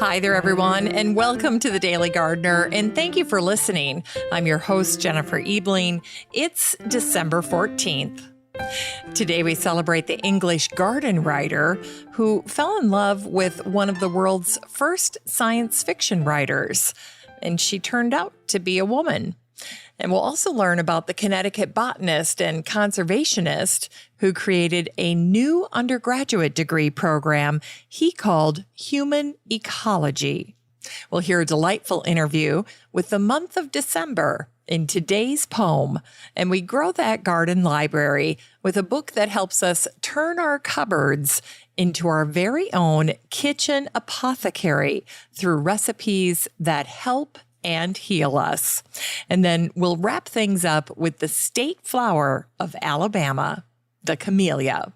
Hi there, everyone, and welcome to the Daily Gardener, and thank you for listening. I'm your host, Jennifer Ebling. It's December 14th. Today we celebrate the English garden writer who fell in love with one of the world's first science fiction writers, and she turned out to be a woman. And we'll also learn about the Connecticut botanist and conservationist who created a new undergraduate degree program he called Human Ecology. We'll hear a delightful interview with the month of December in today's poem, and we grow that garden library with a book that helps us turn our cupboards into our very own kitchen apothecary through recipes that help and heal us. And then we'll wrap things up with the state flower of Alabama, the camellia.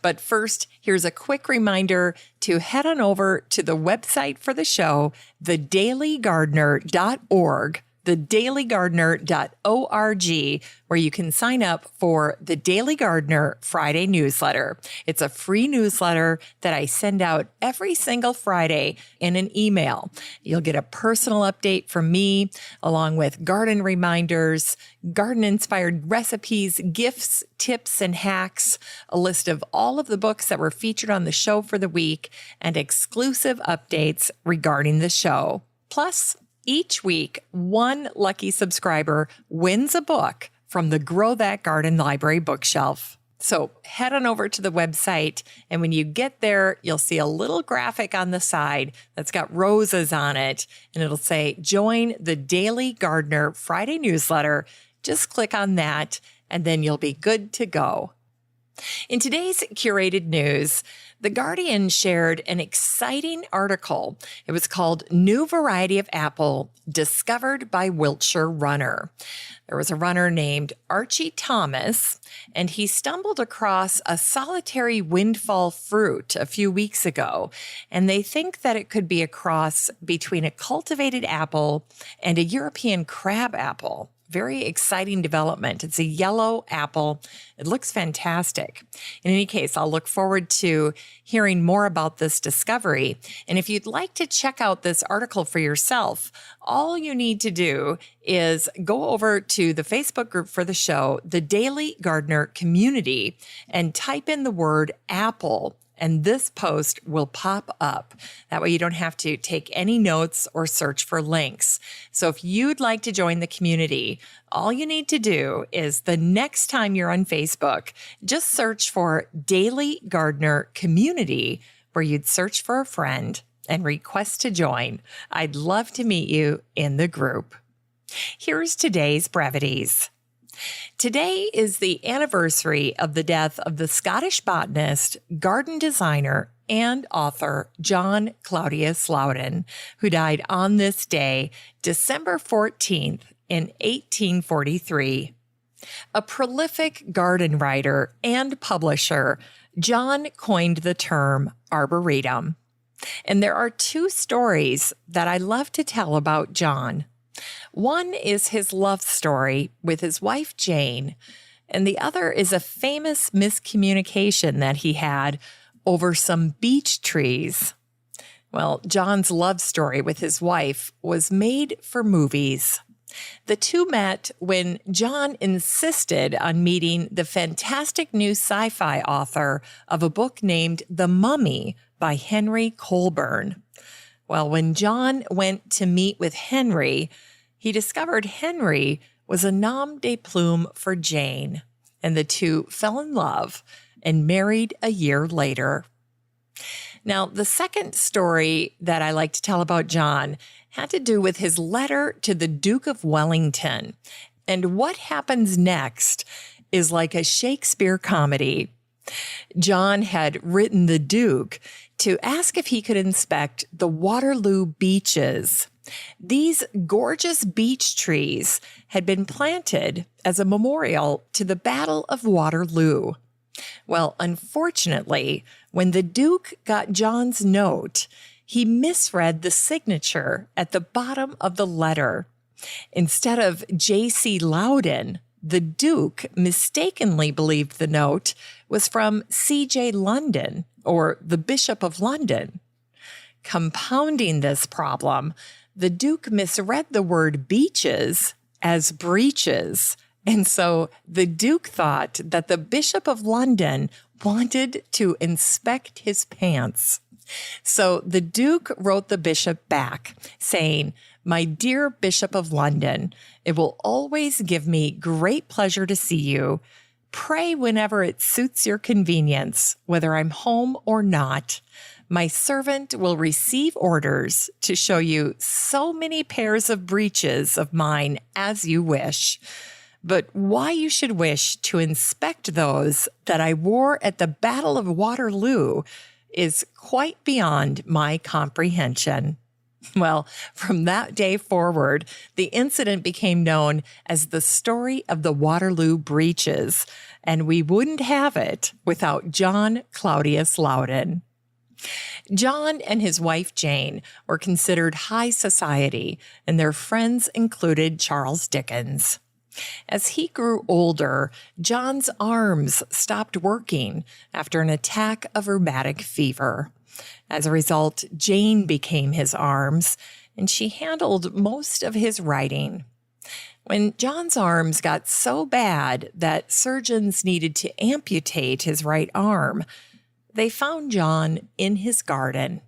But first, here's a quick reminder to head on over to the website for the show, thedailygardener.org, thedailygardener.org, where you can sign up for the Daily Gardener Friday newsletter. It's a free newsletter that I send out every single Friday in an email. You'll get a personal update from me, along with garden reminders, garden-inspired recipes, gifts, tips, and hacks, a list of all of the books that were featured on the show for the week, and exclusive updates regarding the show. Plus, each week, one lucky subscriber wins a book from the Grow That Garden Library bookshelf. So head on over to the website, and when you get there, you'll see a little graphic on the side that's got roses on it, and it'll say, Join the Daily Gardener Friday newsletter. Just click on that, and then you'll be good to go. In today's curated news, The Guardian shared an exciting article. It was called New Variety of Apple Discovered by Wiltshire Runner. There was a runner named Archie Thomas, and he stumbled across a solitary windfall fruit a few weeks ago, and they think that it could be a cross between a cultivated apple and a European crab apple. Very exciting development. It's a yellow apple. It looks fantastic. In any case, I'll look forward to hearing more about this discovery. And if you'd like to check out this article for yourself, all you need to do is go over to the Facebook group for the show, the Daily Gardener Community, and type in the word apple, and this post will pop up. That way you don't have to take any notes or search for links. So if you'd like to join the community, all you need to do is the next time you're on Facebook, just search for Daily Gardener Community, where you'd search for a friend and request to join. I'd love to meet you in the group. Here's today's brevities. Today is the anniversary of the death of the Scottish botanist, garden designer, and author John Claudius Loudon, who died on this day, December 14th, in 1843. A prolific garden writer and publisher, John coined the term arboretum. And there are two stories that I love to tell about John. One is his love story with his wife, Jane, and the other is a famous miscommunication that he had over some beech trees. Well, John's love story with his wife was made for movies. The two met when John insisted on meeting the fantastic new sci-fi author of a book named The Mummy by Henry Colburn. Well, when John went to meet with Henry, he discovered Henry was a nom de plume for Jane, and the two fell in love and married a year later. Now, the second story that I like to tell about John had to do with his letter to the Duke of Wellington. And what happens next is like a Shakespeare comedy. John had written the Duke to ask if he could inspect the Waterloo beeches. These gorgeous beech trees had been planted as a memorial to the Battle of Waterloo. Well, unfortunately, when the Duke got John's note, he misread the signature at the bottom of the letter. Instead of J.C. Loudon, the Duke mistakenly believed the note was from C.J. London, or the Bishop of London. Compounding this problem, the Duke misread the word beaches as breeches. And so the Duke thought that the Bishop of London wanted to inspect his pants. So the Duke wrote the bishop back saying, "My dear Bishop of London, it will always give me great pleasure to see you. Pray whenever it suits your convenience, whether I'm home or not. My servant will receive orders to show you so many pairs of breeches of mine as you wish. But why you should wish to inspect those that I wore at the Battle of Waterloo is quite beyond my comprehension." Well, from that day forward, the incident became known as the story of the Waterloo breeches, and we wouldn't have it without John Claudius Loudon. John and his wife Jane were considered high society, and their friends included Charles Dickens. As he grew older, John's arms stopped working after an attack of rheumatic fever. As a result, Jane became his arms, and she handled most of his writing. When John's arms got so bad that surgeons needed to amputate his right arm, they found John in his garden,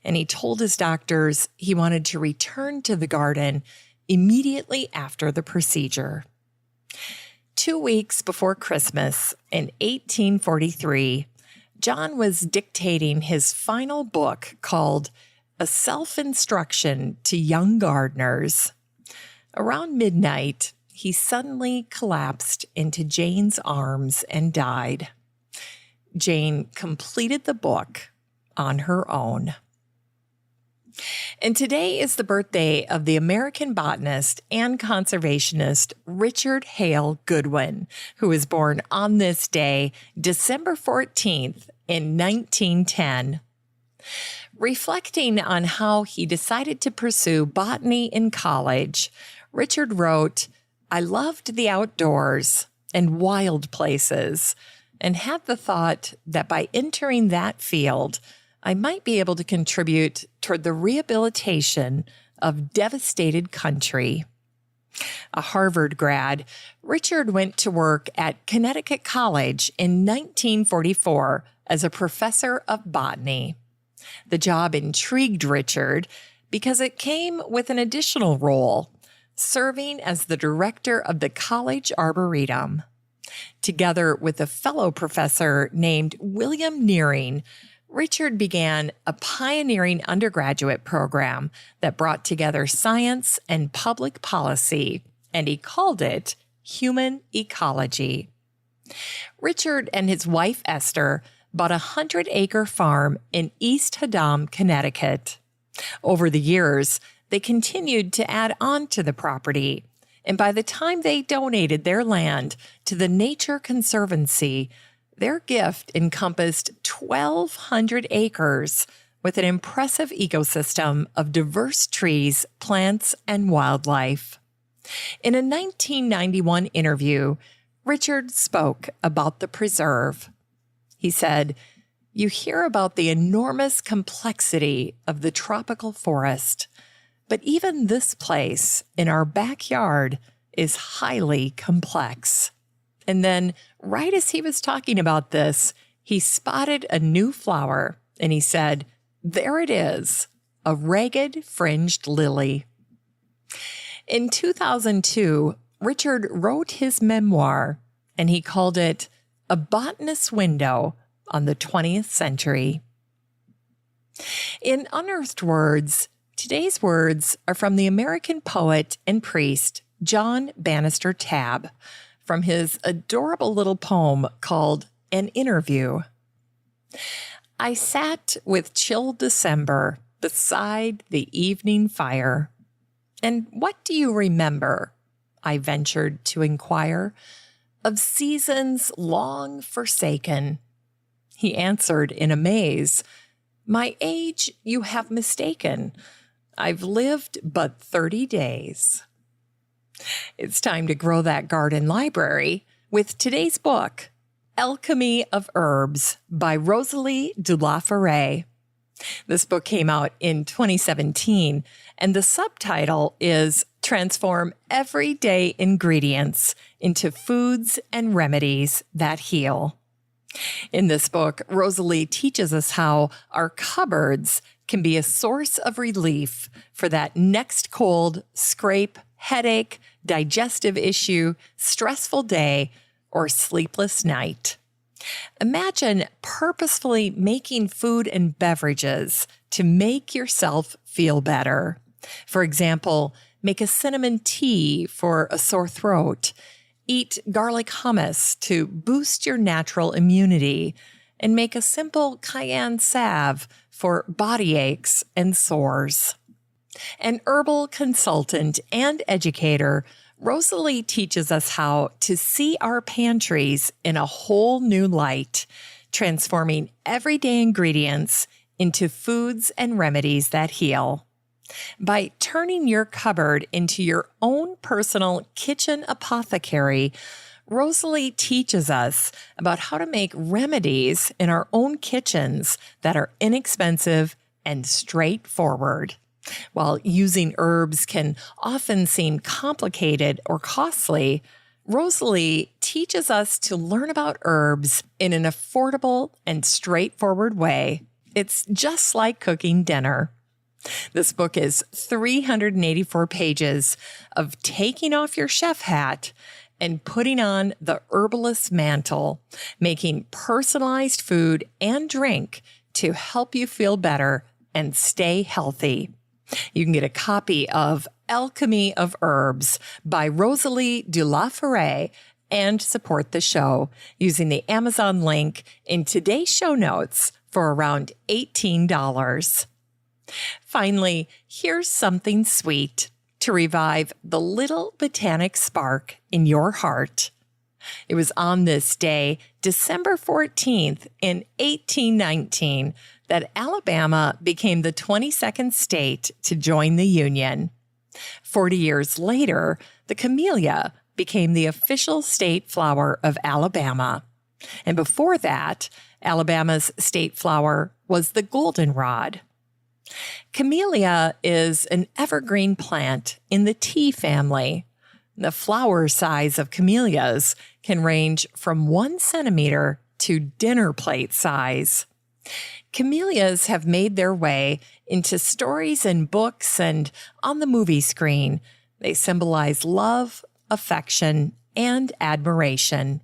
and he told his doctors he wanted to return to the garden immediately after the procedure. 2 weeks before Christmas in 1843, John was dictating his final book called A Self-Instruction to Young Gardeners. Around midnight, he suddenly collapsed into Jane's arms and died. Jane completed the book on her own. And today is the birthday of the American botanist and conservationist Richard Hale Goodwin, who was born on this day, December 14th, in 1910. Reflecting on how he decided to pursue botany in college, Richard wrote, "I loved the outdoors and wild places, and had the thought that by entering that field, I might be able to contribute toward the rehabilitation of devastated country." A Harvard grad, Richard went to work at Connecticut College in 1944 as a professor of botany. The job intrigued Richard because it came with an additional role, serving as the director of the college arboretum. Together with a fellow professor named William Nearing, Richard began a pioneering undergraduate program that brought together science and public policy, and he called it human ecology. Richard and his wife Esther bought a 100-acre farm in East Haddam, Connecticut. Over the years, they continued to add on to the property, and by the time they donated their land to the Nature Conservancy, their gift encompassed 1,200 acres with an impressive ecosystem of diverse trees, plants, and wildlife. In a 1991 interview, Richard spoke about the preserve. He said, "You hear about the enormous complexity of the tropical forest, but even this place in our backyard is highly complex." And then, right as he was talking about this, he spotted a new flower, and he said, "There it is, a ragged fringed lily." In 2002, Richard wrote his memoir, and he called it A Botanist's Window on the 20th Century. In Unearthed Words, today's words are from the American poet and priest John Bannister Tabb, from his adorable little poem called An Interview. "I sat with chill December beside the evening fire. And what do you remember?" I ventured to inquire, "of seasons long forsaken." He answered in amaze, "My age you have mistaken. I've lived but 30 days." It's time to grow that garden library with today's book, Alchemy of Herbs by Rosalie de la Forêt. This book came out in 2017, and the subtitle is Transform Everyday Ingredients into Foods and Remedies That Heal. In this book, Rosalie teaches us how our cupboards can be a source of relief for that next cold, scrape, headache, digestive issue, stressful day, or sleepless night. Imagine purposefully making food and beverages to make yourself feel better. For example, make a cinnamon tea for a sore throat. Eat garlic hummus to boost your natural immunity. And make a simple cayenne salve for body aches and sores. An herbal consultant and educator, Rosalie teaches us how to see our pantries in a whole new light, transforming everyday ingredients into foods and remedies that heal. By turning your cupboard into your own personal kitchen apothecary, Rosalie teaches us about how to make remedies in our own kitchens that are inexpensive and straightforward. While using herbs can often seem complicated or costly, Rosalie teaches us to learn about herbs in an affordable and straightforward way. It's just like cooking dinner. This book is 384 pages of taking off your chef hat and putting on the herbalist mantle, making personalized food and drink to help you feel better and stay healthy. You can get a copy of Alchemy of Herbs by Rosalie de la Forêt and support the show using the Amazon link in today's show notes for around $18. Finally, here's something sweet to revive the little botanic spark in your heart. It was on this day, December 14th in 1819, that Alabama became the 22nd state to join the Union. 40 years later, the camellia became the official state flower of Alabama. And before that, Alabama's state flower was the goldenrod. Camellia is an evergreen plant in the tea family. The flower size of camellias can range from 1 centimeter to dinner plate size. Camellias have made their way into stories and books and on the movie screen. They symbolize love, affection, and admiration.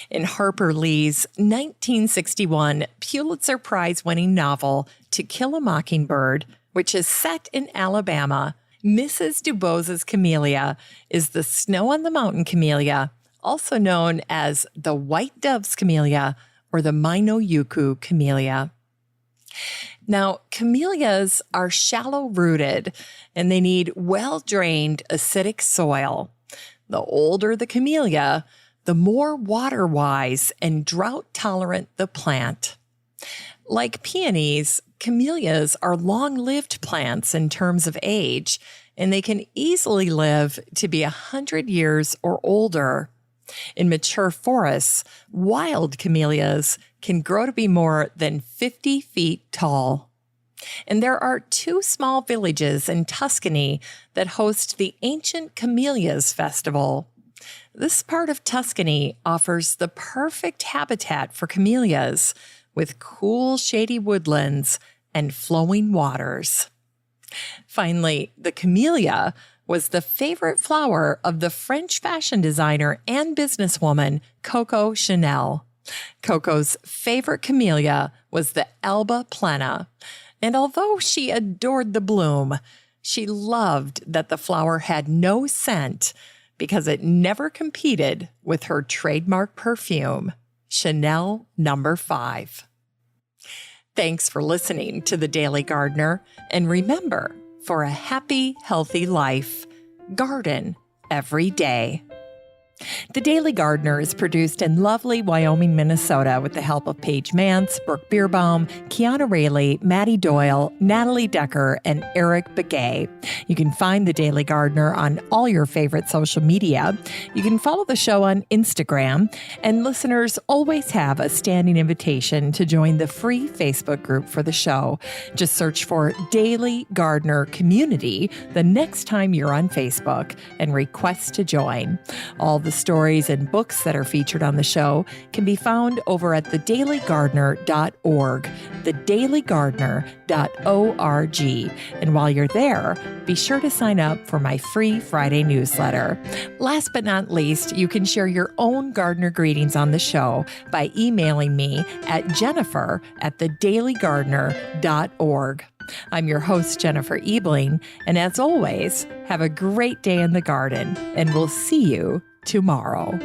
In Harper Lee's 1961 Pulitzer Prize-winning novel To Kill a Mockingbird, which is set in Alabama, Mrs. DuBose's camellia is the snow-on-the-mountain camellia, also known as the white dove's camellia or the Mino-Yuku camellia. Now, camellias are shallow-rooted and they need well-drained acidic soil. The older the camellia, the more water-wise and drought-tolerant the plant. Like peonies, camellias are long-lived plants in terms of age, and they can easily live to be 100 years or older. In mature forests, wild camellias can grow to be more than 50 feet tall. And there are 2 small villages in Tuscany that host the Ancient Camellias Festival. This part of Tuscany offers the perfect habitat for camellias, with cool, shady woodlands and flowing waters. Finally, the camellia was the favorite flower of the French fashion designer and businesswoman Coco Chanel. Coco's favorite camellia was the Alba plena, and although she adored the bloom, she loved that the flower had no scent because it never competed with her trademark perfume, Chanel No. 5. Thanks for listening to The Daily Gardener, and remember, for a happy, healthy life, garden every day. The Daily Gardener is produced in lovely Wyoming, Minnesota with the help of Paige Mance, Brooke Bierbaum, Kiana Rayleigh, Maddie Doyle, Natalie Decker, and Eric Begay. You can find The Daily Gardener on all your favorite social media. You can follow the show on Instagram, and listeners always have a standing invitation to join the free Facebook group for the show. Just search for Daily Gardener Community the next time you're on Facebook and request to join. All the stories and books that are featured on the show can be found over at thedailygardener.org, thedailygardener.org. And while you're there, be sure to sign up for my free Friday newsletter. Last but not least, you can share your own gardener greetings on the show by emailing me at jennifer@thedailygardener.org. I'm your host, Jennifer Ebling, and as always, have a great day in the garden, and we'll see you tomorrow.